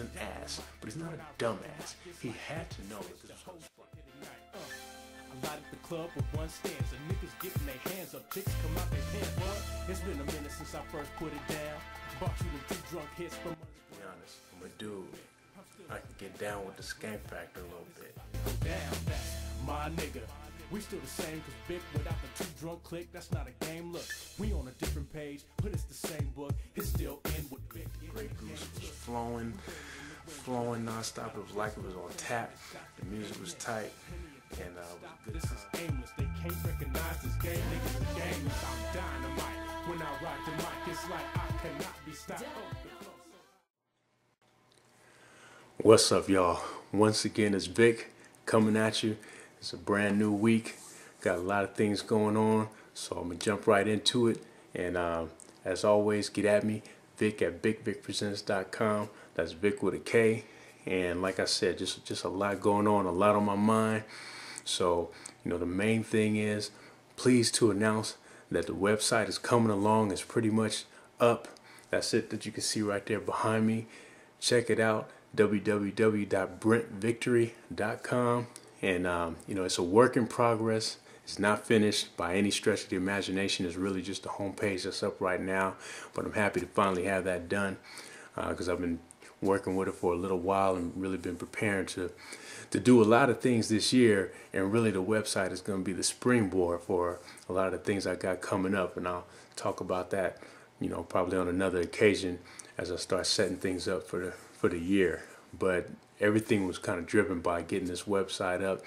an ass, but he's not a dumbass. He had to know that this was I light up the club with one stanza. Niggas getting their hands up, chicks come out their pants. What? It's been a minute since I first put it down. Bought you the 2 drunk hits from. To be honest, I'm a dude. I can get down with the skank factor a little bit. Down, that's my nigga. We still the same, cause Vik without the 2 drunk click, that's not a game. Look, we on a different page, but it's the same book. It's still in with Vik. Grey Goose was flowing nonstop. It was like it was on tap. The music was tight. And this is aimless. They can't recognize this game. Niggas are gamers. I'm dynamite. When I rock the mic, it's like I cannot be stopped. What's up, y'all? Once again, it's Vik coming at you. It's a brand new week. Got a lot of things going on, so I'm gonna jump right into it. And as always, get at me, Vik at VikPresents.com. That's Vik with a K. And like I said, just a lot going on, a lot on my mind. So, the main thing is, pleased to announce that the website is coming along. It's pretty much up. That's it that you can see right there behind me. Check it out, www.brentvictory.com. And, it's a work in progress. It's not finished by any stretch of the imagination. It's really just the homepage that's up right now. But I'm happy to finally have that done because I've been working with it for a little while and really been preparing to do a lot of things this year, and really the website is going to be the springboard for a lot of the things I got coming up, and I'll talk about that probably on another occasion as I start setting things up for the year. But everything was kind of driven by getting this website up,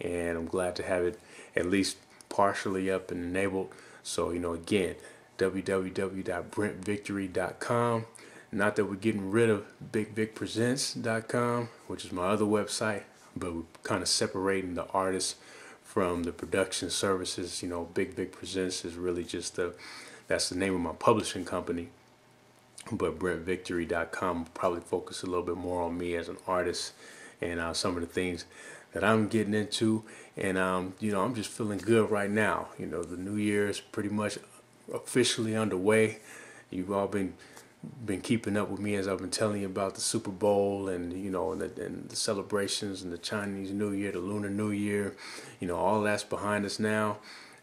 and I'm glad to have it at least partially up and enabled. So again, www.brentvictory.com. Not that we're getting rid of BigVicPresents.com, which is my other website, but we're kind of separating the artists from the production services. Big Vik Presents is really just that's the name of my publishing company. But BrentVictory.com will probably focus a little bit more on me as an artist and some of the things that I'm getting into. And, I'm just feeling good right now. The new year is pretty much officially underway. You've all been keeping up with me as I've been telling you about the Super Bowl and and the celebrations and the Chinese New Year, the Lunar New Year. All that's behind us now,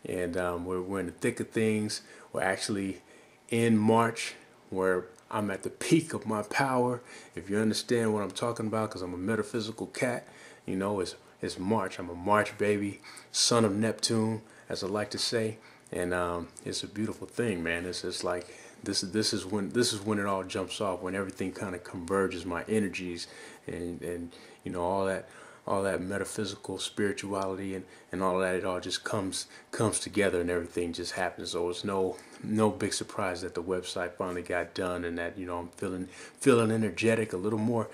and we're in the thick of things. We're actually in March, where I'm at the peak of my power. If you understand what I'm talking about, because I'm a metaphysical cat, it's March. I'm a March baby, son of Neptune, as I like to say, and it's a beautiful thing, man. It's just like. This is when it all jumps off, when everything kind of converges, my energies and all that metaphysical spirituality and all that, it all just comes together and everything just happens. So it's no big surprise that the website finally got done and that I'm feeling energetic, a little more.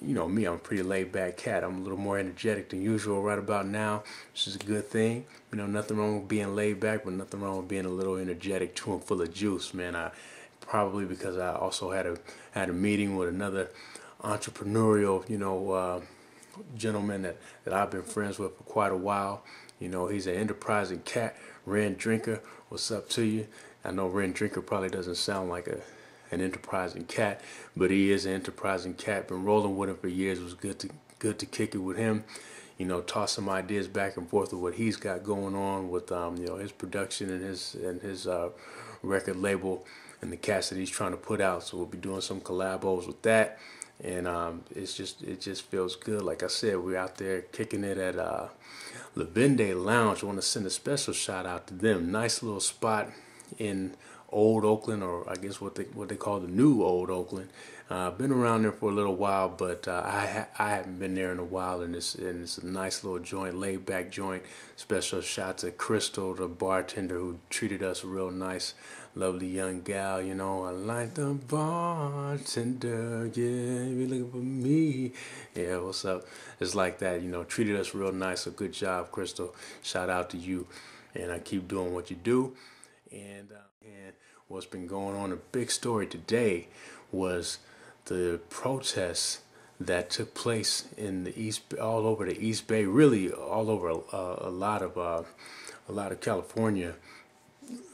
Me, I'm a pretty laid back cat. I'm a little more energetic than usual right about now, which is a good thing. Nothing wrong with being laid back, but nothing wrong with being a little energetic too and full of juice, man. Probably because I also had a meeting with another entrepreneurial, gentleman that I've been friends with for quite a while. He's an enterprising cat. Ren Drinker, what's up to you? I know Ren Drinker probably doesn't sound like an enterprising cat, but he is an enterprising cat. Been rolling with him for years. It was good to kick it with him. Toss some ideas back and forth of what he's got going on with his production and his record label and the cats that he's trying to put out. So we'll be doing some collabos with that, and it just feels good. Like I said, we're out there kicking it at La Vende Lounge. I want to send a special shout out to them. Nice little spot in Old Oakland, or I guess what they call the new Old Oakland. Been around there for a little while, but I haven't been there in a while, and it's a nice little joint, laid back joint. Special shout to Crystal, the bartender, who treated us real nice, lovely young gal. I like the bartender, yeah, you looking for me, yeah, what's up? It's like that, treated us real nice. So good job, Crystal. Shout out to you, and I keep doing what you do. And what's been going on, a big story today was the protests that took place in all over the East Bay, really all over a lot of California,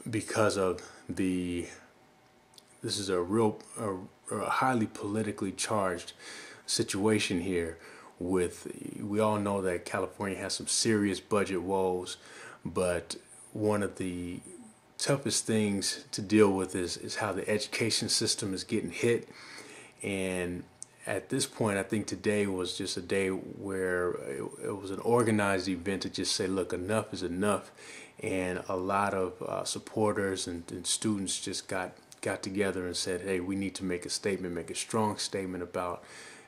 because of this is a real a highly politically charged situation here. With, we all know that California has some serious budget woes, but one of the toughest things to deal with is how the education system is getting hit. And at this point, I think today was just a day where it was an organized event to just say, look, enough is enough. And a lot of supporters and students just got together and said, hey, we need to make a statement, make a strong statement about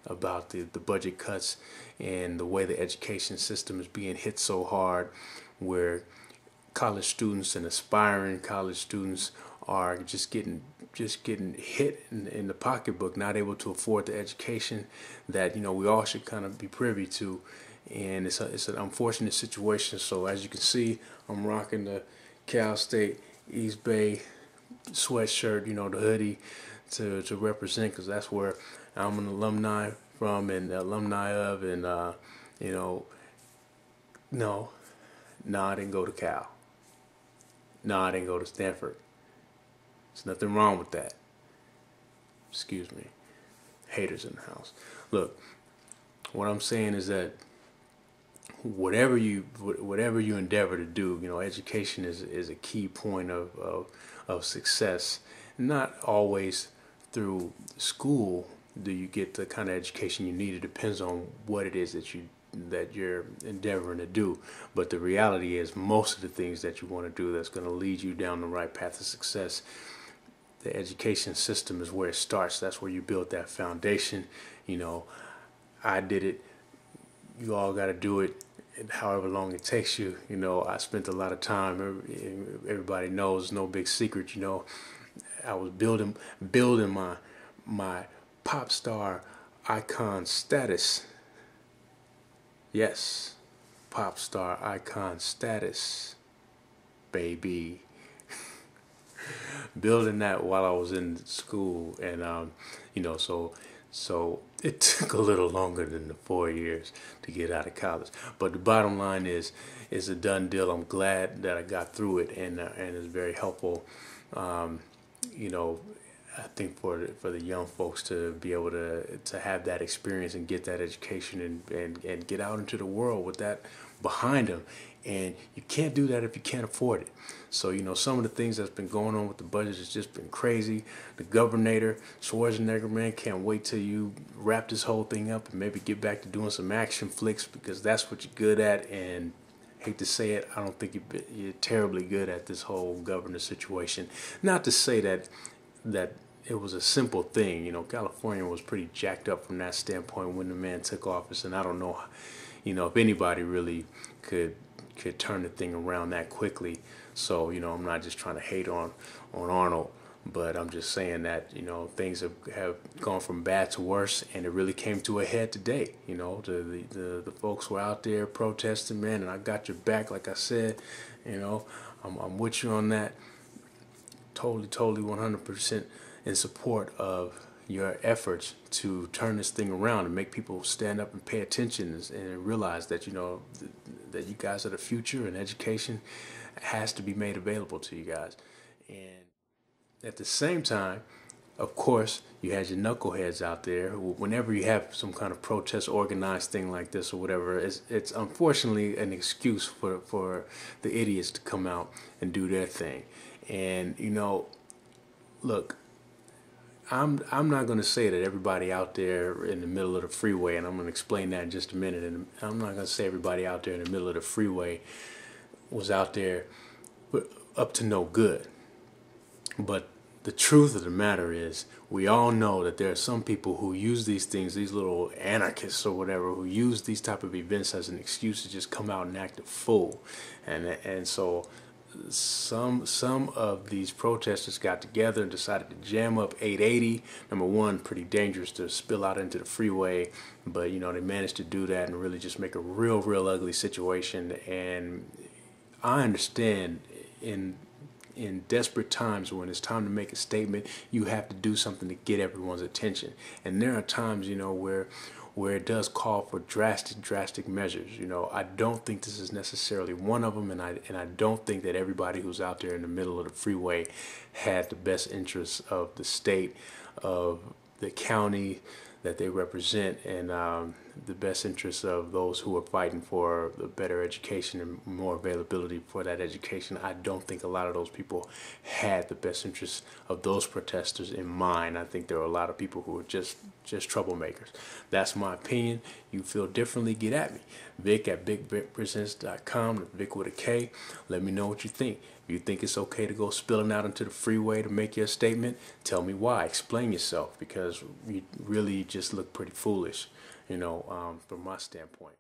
the budget cuts and the way the education system is being hit so hard, where college students and aspiring college students are just getting hit in the pocketbook, not able to afford the education that we all should kind of be privy to. And it's an unfortunate situation. So as you can see, I'm rocking the Cal State East Bay sweatshirt, the hoodie, to represent, because that's where I'm an alumni from and alumni of. And no, I didn't go to Cal. No, I didn't go to Stanford. There's nothing wrong with that. Excuse me. Haters in the house. Look, what I'm saying is that whatever you endeavor to do, education is a key point of success. Not always through school do you get the kind of education you need. It depends on what it is that you're endeavoring to do. But the reality is, most of the things that you want to do that's going to lead you down the right path of success, the education system is where it starts. That's where you build that foundation. I did it. You all got to do it. However long it takes you. I spent a lot of time. Everybody knows, no big secret. I was building my pop star icon status. Yes, pop star icon status, baby. Building that while I was in school, and so it took a little longer than the 4 years to get out of college. But the bottom line is, it's a done deal. I'm glad that I got through it, and it's very helpful. I think for the young folks to be able to have that experience and get that education and get out into the world with that behind them. And you can't do that if you can't afford it. So, some of the things that's been going on with the budget has just been crazy. The governor, Schwarzenegger, man, can't wait till you wrap this whole thing up and maybe get back to doing some action flicks, because that's what you're good at. And hate to say it, I don't think you're terribly good at this whole governor situation. Not to say that it was a simple thing. California was pretty jacked up from that standpoint when the man took office, and I don't know, if anybody really could turn the thing around that quickly. So, I'm not just trying to hate on Arnold, but I'm just saying that, things have gone from bad to worse, and it really came to a head today. The folks were out there protesting, man, and I got your back, like I said. I'm with you on that. Totally, 100% in support of your efforts to turn this thing around and make people stand up and pay attention and realize that that you guys are the future, and education has to be made available to you guys. And at the same time, of course, you had your knuckleheads out there. Whenever you have some kind of protest organized thing like this or whatever, it's unfortunately an excuse for the idiots to come out and do their thing. And look, I'm not going to say that everybody out there in the middle of the freeway, and I'm going to explain that in just a minute, and I'm not going to say everybody out there in the middle of the freeway was out there up to no good. But the truth of the matter is, we all know that there are some people who use these things, these little anarchists or whatever, who use these type of events as an excuse to just come out and act a fool. And so some of these protesters got together and decided to jam up 880. Number one, pretty dangerous to spill out into the freeway, but they managed to do that and really just make a real ugly situation. And I understand in desperate times, when it's time to make a statement, you have to do something to get everyone's attention. And there are times, where it does call for drastic measures. I don't think this is necessarily one of them, and I don't think that everybody who's out there in the middle of the freeway had the best interests of the state, of the county that they represent, and the best interests of those who are fighting for a better education and more availability for that education. I don't think a lot of those people had the best interests of those protesters in mind. I think there are a lot of people who are just troublemakers. That's my opinion. You feel differently, get at me. Vik at VikPresents.com, Vik with a K. Let me know what you think. If you think it's okay to go spilling out into the freeway to make your statement, tell me why. Explain yourself, because you really just look pretty foolish, from my standpoint.